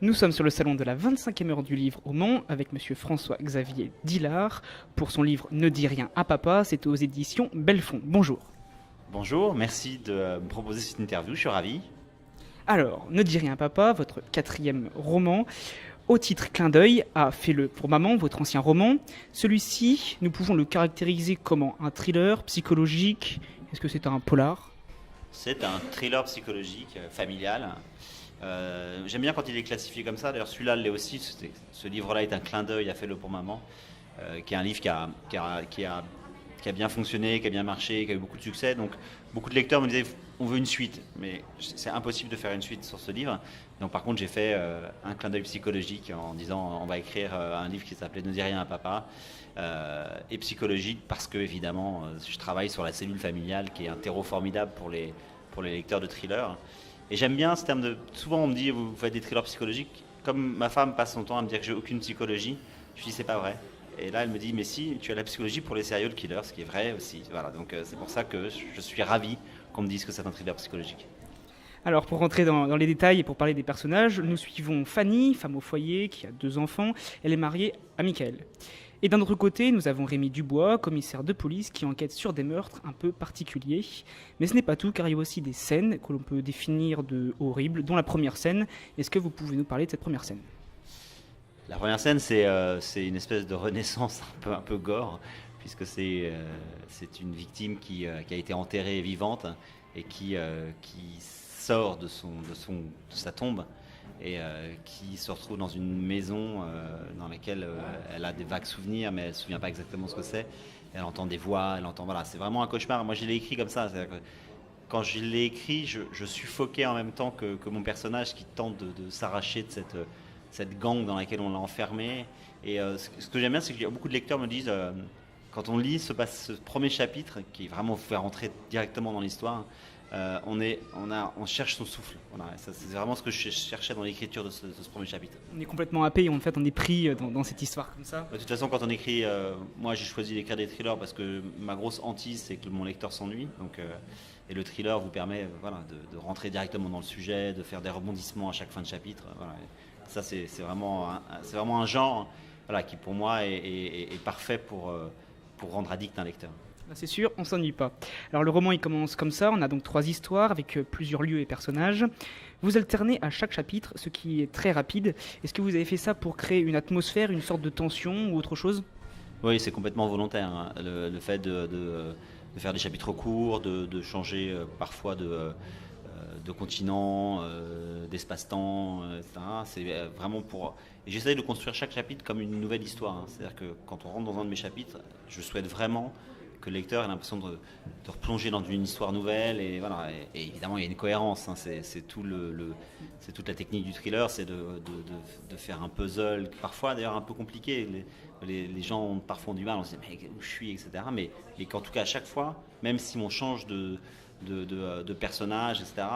Nous sommes sur le salon de la 25e heure du livre au Mans avec monsieur François-Xavier Dillard pour son livre Ne dis rien à papa, c'est aux éditions Belfond. Bonjour. Bonjour, merci de me proposer cette interview, je suis ravi. Alors, Ne dis rien à papa, votre 4e roman, au titre Clin d'œil à Fais-le pour maman, votre ancien roman. Celui-ci, nous pouvons le caractériser comment un thriller psychologique. Est-ce que c'est un polar ? C'est un thriller psychologique familial. J'aime bien quand il est classifié comme ça, d'ailleurs celui-là l'est aussi. Ce livre-là est un clin d'œil à Fais-le pour maman, qui est un livre qui a bien fonctionné, qui a bien marché, qui a eu beaucoup de succès. Donc beaucoup de lecteurs me disaient on veut une suite, mais c'est impossible de faire une suite sur ce livre. Donc par contre j'ai fait un clin d'œil psychologique en disant on va écrire un livre qui s'appelait Ne dis rien à papa, et psychologique parce que évidemment je travaille sur la cellule familiale qui est un terreau formidable pour les lecteurs de thrillers. Et j'aime bien ce terme de... Souvent on me dit vous faites des thrillers psychologiques. Comme ma femme passe son temps à me dire que j'ai aucune psychologie, je dis c'est pas vrai. Et là, elle me dit, mais si, tu as la psychologie pour les serial killers, ce qui est vrai aussi. Voilà, donc c'est pour ça que je suis ravi qu'on me dise que c'est un thriller psychologique. Alors, pour rentrer dans les détails et pour parler des personnages, nous suivons Fanny, femme au foyer, qui a 2 enfants. Elle est mariée à Michael. Et d'un autre côté, nous avons Rémi Dubois, commissaire de police, qui enquête sur des meurtres un peu particuliers. Mais ce n'est pas tout, car il y a aussi des scènes que l'on peut définir de horribles, dont la première scène. Est-ce que vous pouvez nous parler de cette première scène ? La première scène, c'est une espèce de renaissance un peu gore, puisque c'est une victime qui a été enterrée vivante et qui sort de sa tombe et qui se retrouve dans une maison dans laquelle elle a des vagues souvenirs, mais elle ne se souvient pas exactement ce que c'est. Elle entend des voix, voilà, c'est vraiment un cauchemar. Moi, je l'ai écrit comme ça. C'est-à-dire que quand je l'ai écrit, je suffoquais en même temps que mon personnage qui tente de s'arracher de cette gangue dans laquelle on l'a enfermé. Et ce que j'aime bien, c'est que beaucoup de lecteurs me disent, quand on lit ce premier chapitre, qui vraiment vous fait rentrer directement dans l'histoire, on cherche son souffle. Voilà, ça, c'est vraiment ce que je cherchais dans l'écriture de ce premier chapitre. On est complètement happé, en fait, on est pris dans cette histoire comme ça. De toute façon, quand on écrit, moi j'ai choisi d'écrire des thrillers parce que ma grosse hantise, c'est que mon lecteur s'ennuie. Et le thriller vous permet de rentrer directement dans le sujet, de faire des rebondissements à chaque fin de chapitre. Voilà. Ça, c'est vraiment un genre qui, pour moi, est parfait pour rendre addict un lecteur. C'est sûr, on s'ennuie pas. Alors le roman il commence comme ça, on a donc 3 histoires avec plusieurs lieux et personnages. Vous alternez à chaque chapitre, ce qui est très rapide. Est-ce que vous avez fait ça pour créer une atmosphère, une sorte de tension ou autre chose ? Oui, c'est complètement volontaire. Hein. Le fait de faire des chapitres courts, de changer parfois de continent, d'espace-temps, etc. C'est vraiment pour... Et j'essaye de construire chaque chapitre comme une nouvelle histoire. Hein. C'est-à-dire que quand on rentre dans un de mes chapitres, je souhaite vraiment que le lecteur ait l'impression de replonger dans une histoire nouvelle. Et, voilà. Et évidemment, il y a une cohérence. Hein. C'est toute la technique du thriller, c'est de faire un puzzle, parfois d'ailleurs un peu compliqué. Les gens ont parfois du mal, on se dit mais où je suis, etc. Mais qu'en tout cas, à chaque fois, même si on change de personnage, etc.,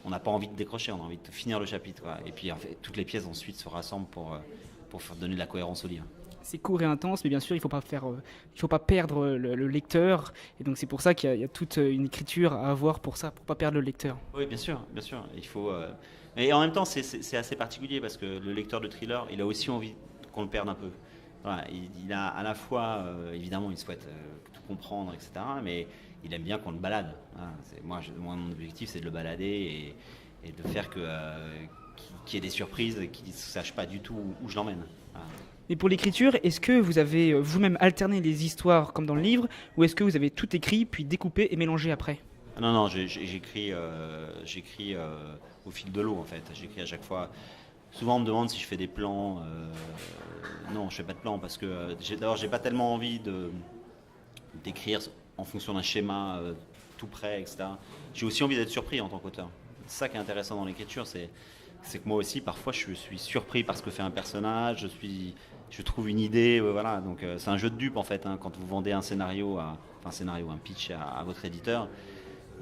on n'a pas envie de décrocher, on a envie de finir le chapitre. Quoi. Et puis en fait, toutes les pièces ensuite se rassemblent pour faire donner de la cohérence au livre. C'est court et intense, mais bien sûr, il ne faut pas perdre le lecteur. Et donc c'est pour ça qu'il y a toute une écriture à avoir pour ça, pour pas perdre le lecteur. Oui, bien sûr. Il faut. Et en même temps, c'est assez particulier parce que le lecteur de thriller, il a aussi envie qu'on le perde un peu. Voilà, il a à la fois, évidemment, il souhaite tout comprendre, etc. Mais il aime bien qu'on le balade. Voilà, moi, mon objectif, c'est de le balader et de faire qu'il y ait des surprises et qu'il ne sache pas du tout où je l'emmène. Voilà. Et pour l'écriture, est-ce que vous avez vous-même alterné les histoires comme dans le livre, ou est-ce que vous avez tout écrit, puis découpé et mélangé après ? Non, j'écris au fil de l'eau, en fait. J'écris à chaque fois. Souvent, on me demande si je fais des plans. Non, je fais pas de plans parce que d'abord, j'ai pas tellement envie d'écrire en fonction d'un schéma tout prêt, etc. J'ai aussi envie d'être surpris en tant qu'auteur. C'est ça qui est intéressant dans l'écriture, c'est que moi aussi, parfois, je suis surpris par ce que fait un personnage. Je trouve une idée, voilà. Donc, c'est un jeu de dupes en fait. Hein, quand vous vendez un pitch à votre éditeur.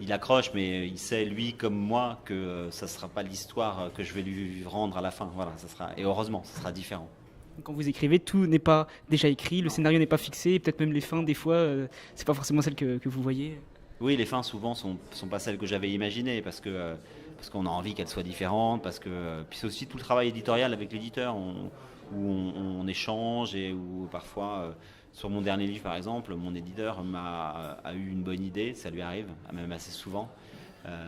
Il accroche, mais il sait, lui comme moi, que ça ne sera pas l'histoire que je vais lui rendre à la fin. Voilà, et heureusement, ça sera différent. Quand vous écrivez, tout n'est pas déjà écrit, le scénario n'est pas fixé, peut-être même les fins, des fois, c'est pas forcément celles que vous voyez. Oui, les fins souvent sont pas celles que j'avais imaginées, parce parce qu'on a envie qu'elle soit différente, parce que puis c'est aussi tout le travail éditorial avec l'éditeur où on échange et où parfois, sur mon dernier livre par exemple, mon éditeur a eu une bonne idée, ça lui arrive, même assez souvent.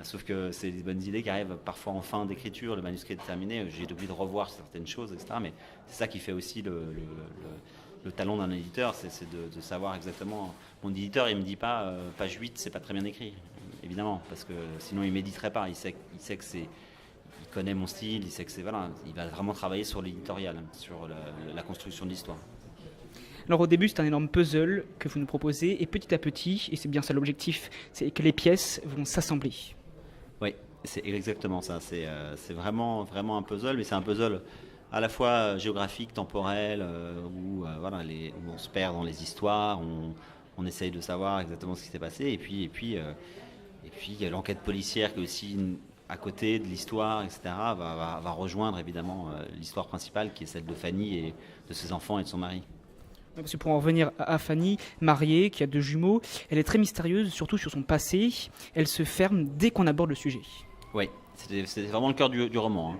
Sauf que c'est des bonnes idées qui arrivent parfois en fin d'écriture, le manuscrit est terminé, j'ai oublié de revoir certaines choses, etc. Mais c'est ça qui fait aussi le talent d'un éditeur, c'est de savoir exactement. Mon éditeur, il me dit pas page 8, c'est pas très bien écrit, évidemment, parce que sinon il m'éditerait pas. Il sait que c'est, il connaît mon style, il sait que c'est voilà, il va vraiment travailler sur l'éditorial, sur la construction de l'histoire. Alors au début, c'est un énorme puzzle que vous nous proposez, et petit à petit, et c'est bien ça l'objectif, c'est que les pièces vont s'assembler. Oui, c'est exactement ça. C'est vraiment, vraiment un puzzle, mais c'est un puzzle à la fois géographique, temporel, où on se perd dans les histoires, on essaye de savoir exactement ce qui s'est passé, et puis il y a l'enquête policière qui est aussi à côté de l'histoire, etc., va rejoindre évidemment l'histoire principale qui est celle de Fanny et de ses enfants et de son mari. Parce que pour en revenir à Fanny, mariée, qui a 2 jumeaux, elle est très mystérieuse, surtout sur son passé. Elle se ferme dès qu'on aborde le sujet. Oui, c'est vraiment le cœur du roman. Hein.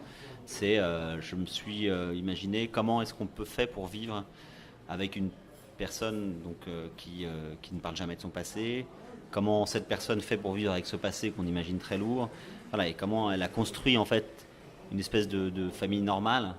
Je me suis imaginé comment est-ce qu'on peut faire pour vivre avec une personne qui ne parle jamais de son passé, comment cette personne fait pour vivre avec ce passé qu'on imagine très lourd, voilà, et comment elle a construit en fait une espèce de famille normale,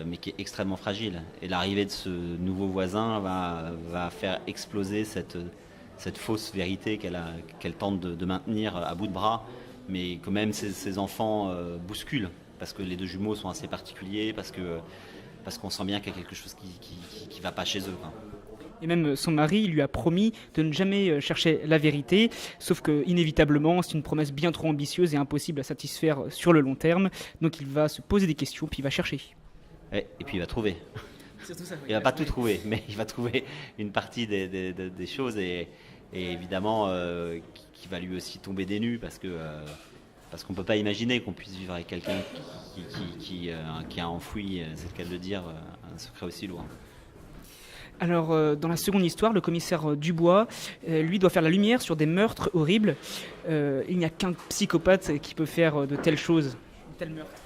mais qui est extrêmement fragile. Et l'arrivée de ce nouveau voisin va faire exploser cette fausse vérité qu'elle tente de maintenir à bout de bras, mais que même ses enfants bousculent, parce que les 2 jumeaux sont assez particuliers, parce qu'on sent bien qu'il y a quelque chose qui va pas chez eux, quoi. Et même son mari lui a promis de ne jamais chercher la vérité, sauf que inévitablement, c'est une promesse bien trop ambitieuse et impossible à satisfaire sur le long terme. Donc il va se poser des questions, puis il va chercher. Et puis il va trouver. Surtout ça, oui, il va pas tout trouver, mais il va trouver une partie des choses et évidemment qui va lui aussi tomber des nues parce qu'on peut pas imaginer qu'on puisse vivre avec quelqu'un qui a enfoui, c'est le cas de le dire, un secret aussi lourd. Alors, dans la seconde histoire, le commissaire Dubois, lui, doit faire la lumière sur des meurtres horribles. Il n'y a qu'un psychopathe qui peut faire de telles choses, de tels meurtres.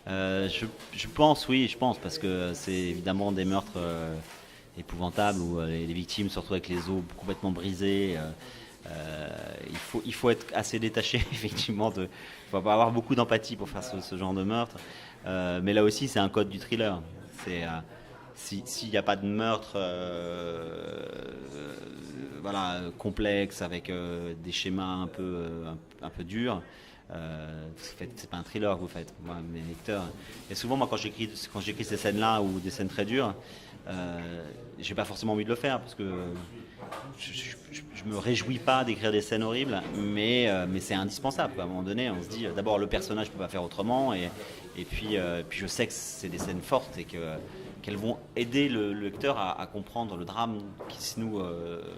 Je pense, parce que c'est évidemment des meurtres épouvantables où les victimes se retrouvent avec les os complètement brisés. Il faut être assez détaché, effectivement. Il faut avoir beaucoup d'empathie pour faire ce genre de meurtre. Mais là aussi, c'est un code du thriller. S'il n'y a pas de meurtre complexe avec des schémas un peu durs, c'est pas un thriller que vous faites, moi, mes lecteurs. Et souvent, moi, quand j'écris ces scènes-là ou des scènes très dures, j'ai pas forcément envie de le faire parce que je me réjouis pas d'écrire des scènes horribles, mais c'est indispensable. À un moment donné, on se dit d'abord le personnage peut pas faire autrement, et puis je sais que c'est des scènes fortes et qu'elles vont aider le lecteur à comprendre le drame qui se noue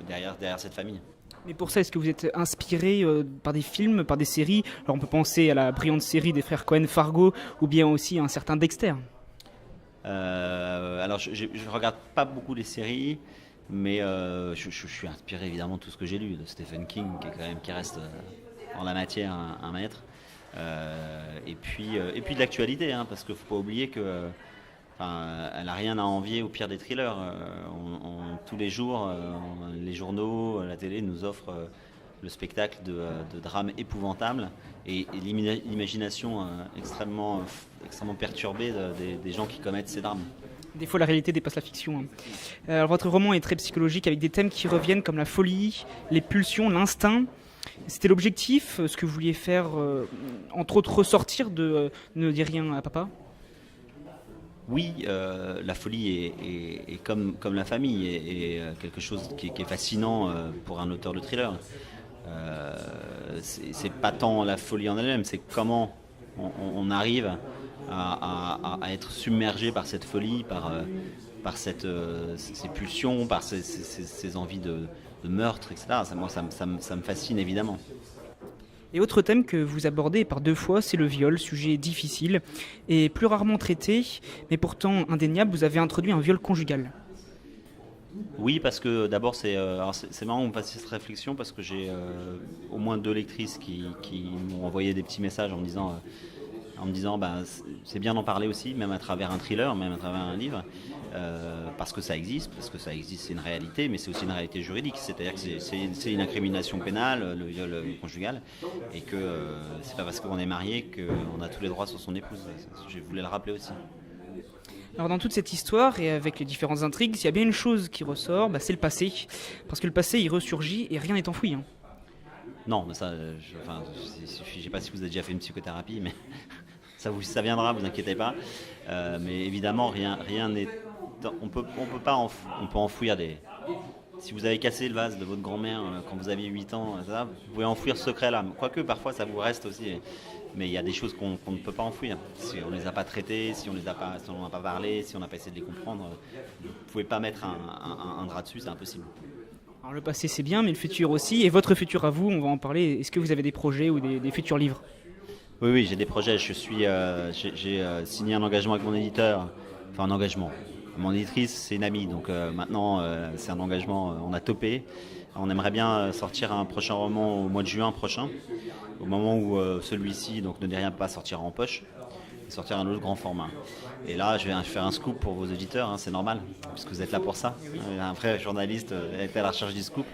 derrière cette famille. Mais pour ça, est-ce que vous êtes inspiré par des films, par des séries ? Alors on peut penser à la brillante série des frères Coen, Fargo, ou bien aussi à un certain Dexter. Alors je regarde pas beaucoup les séries, mais je suis inspiré évidemment de tout ce que j'ai lu, de Stephen King, qui reste en la matière un maître. Et puis de l'actualité, hein, parce qu'il faut pas oublier que elle n'a rien à envier au pire des thrillers. Tous les jours, les journaux, la télé nous offrent le spectacle de drames épouvantables et l'imagination extrêmement perturbée des gens qui commettent ces drames. Des fois, la réalité dépasse la fiction. Alors, votre roman est très psychologique avec des thèmes qui reviennent comme la folie, les pulsions, l'instinct. C'était l'objectif, ce que vous vouliez faire, entre autres, ressortir de Ne dis rien à papa ? Oui, la folie est comme la famille, est quelque chose qui est fascinant pour un auteur de thriller. C'est pas tant la folie en elle-même, c'est comment on arrive à être submergé par cette folie, par ces pulsions, par ces envies de meurtre, etc. Ça me fascine évidemment. Et autre thème que vous abordez par 2 fois, c'est le viol, sujet difficile et plus rarement traité, mais pourtant indéniable, vous avez introduit un viol conjugal. Oui, parce que d'abord, c'est marrant que vous fassiez cette réflexion parce que j'ai au moins 2 lectrices qui m'ont envoyé des petits messages en me disant bah, c'est bien d'en parler aussi, même à travers un thriller, même à travers un livre, parce que ça existe, c'est une réalité, mais c'est aussi une réalité juridique, c'est-à-dire que c'est une incrimination pénale, le viol conjugal, et que c'est pas parce qu'on est marié qu'on a tous les droits sur son épouse. Je voulais le rappeler aussi. Alors dans toute cette histoire et avec les différentes intrigues, s'il y a bien une chose qui ressort, c'est le passé. Parce que le passé, il ressurgit et rien n'est enfoui. Hein. Non, mais ça, je sais pas si vous avez déjà fait une psychothérapie, mais ça viendra, vous inquiétez pas. Mais évidemment, rien n'est. On peut enfouir des. Si vous avez cassé le vase de votre grand-mère quand vous aviez 8 ans, ça, vous pouvez enfouir ce secret-là. Quoique parfois ça vous reste aussi. Mais il y a des choses qu'on ne peut pas enfouir. Si on ne les a pas traitées, si on n'en a pas parlé, si on n'a pas essayé de les comprendre, vous ne pouvez pas mettre un drap dessus, c'est impossible. Alors le passé c'est bien, mais le futur aussi. Et votre futur à vous, on va en parler. Est-ce que vous avez des projets ou des futurs livres ? Oui, j'ai des projets. J'ai signé un engagement avec mon éditeur. Enfin, un engagement. Mon éditrice, c'est une amie. Donc maintenant, c'est un engagement. On a topé. On aimerait bien sortir un prochain roman au mois de juin prochain. Au moment où celui-ci, donc Ne dis rien pas, sortira en poche. Et sortir un autre grand format. Et là, je vais faire un scoop pour vos auditeurs. Hein, c'est normal, puisque vous êtes là pour ça. Un vrai journaliste est à la recherche du scoop.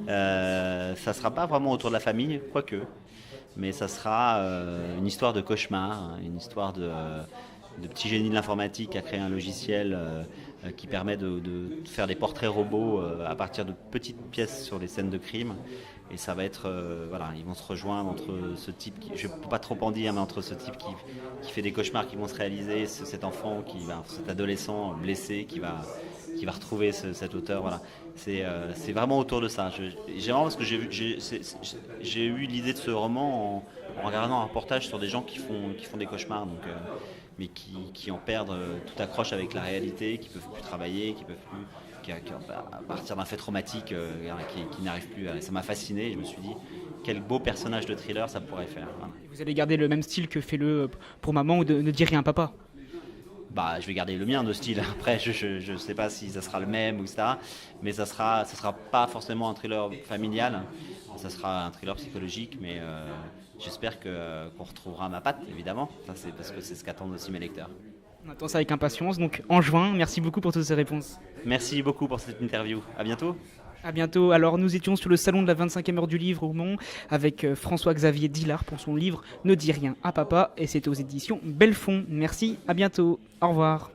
Ça ne sera pas vraiment autour de la famille, quoique. Mais ça sera une histoire de cauchemar, une histoire de petit génie de l'informatique qui a créé un logiciel qui permet de faire des portraits robots à partir de petites pièces sur les scènes de crime. Et ça va être, ils vont se rejoindre entre ce type, je ne peux pas trop en dire, mais entre ce type qui fait des cauchemars qui vont se réaliser, cet enfant, cet adolescent blessé qui va retrouver cet auteur. Voilà. C'est vraiment autour de ça. J'ai vraiment parce que j'ai eu l'idée de ce roman en regardant un reportage sur des gens qui font des cauchemars, donc, mais qui en perdent toute accroche avec la réalité, qui peuvent plus travailler, à partir d'un fait traumatique qui n'arrive plus. Ça m'a fasciné. Je me suis dit quel beau personnage de thriller ça pourrait faire. Voilà. Vous allez garder le même style que Fais-le pour maman ou de Ne dis rien papa. Je vais garder le mien de style. Après, je sais pas si ça sera le même, etc. Mais ça sera pas forcément un thriller familial. Ça sera un thriller psychologique, mais j'espère qu'on retrouvera ma patte, évidemment. Ça, c'est parce que c'est ce qu'attendent aussi mes lecteurs. On attend ça avec impatience. Donc en juin, merci beaucoup pour toutes ces réponses. Merci beaucoup pour cette interview. À bientôt. À bientôt. Alors nous étions sur le salon de la 25e heure du livre au Mont avec François-Xavier Dillard pour son livre Ne dis rien à papa et c'est aux éditions Belfond. Merci, à bientôt. Au revoir.